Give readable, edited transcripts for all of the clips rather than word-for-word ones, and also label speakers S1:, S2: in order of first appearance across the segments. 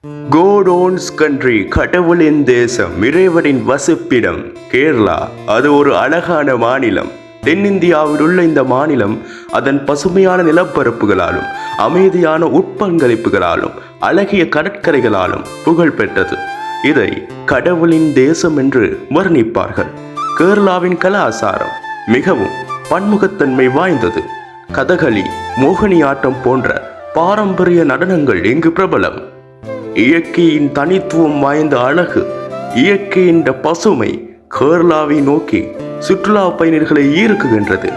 S1: God owns country, கடவுளின் தேசம், இறைவனின் வசிப்பிடம் கேரளா. அது ஒரு அழகான மாநிலம். தென்னிந்தியாவில் உள்ள இந்த மாநிலம் அதன் பசுமையான நிலப்பரப்புகளாலும் அமைதியான உட்பங்களிப்புகளாலும் அழகிய கடற்கரைகளாலும் புகழ் பெற்றது. இதை கடவுளின் தேசம் என்று வர்ணிப்பார்கள். கேரளாவின் கலாசாரம் மிகவும் பன்முகத்தன்மை வாய்ந்தது. கதகளி, மோகினியாட்டம் போன்ற பாரம்பரிய நடனங்கள் இங்கு பிரபலம். இயற்கையின் தனித்துவம் வாய்ந்த அழகு, இயற்கையின் பசுமை கேரளாவை நோக்கி சுற்றுலா பயணிகளை ஈர்க்குகின்றது.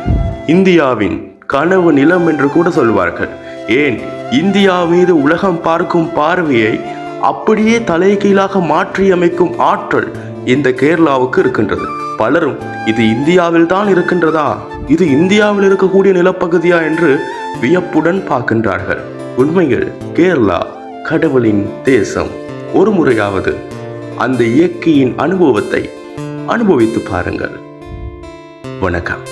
S1: இந்தியாவின் கனவு நிலம் என்று கூட சொல்வார்கள். ஏன், இந்தியா மீது உலகம் பார்க்கும் பார்வையை அப்படியே தலைகீழாக மாற்றியமைக்கும் ஆற்றல் இந்த கேரளாவுக்கு இருக்கின்றது. பலரும் இது இந்தியாவில் தான் இருக்கின்றதா, இது இந்தியாவில் இருக்கக்கூடிய நிலப்பகுதியா என்று வியப்புடன் பார்க்கின்றார்கள். உண்மையில் கேரளா கடவுளின் தேசம். ஒரு முறையாவது அந்த இயற்கையின் அனுபவத்தை அனுபவித்து பாருங்கள். வணக்கம்.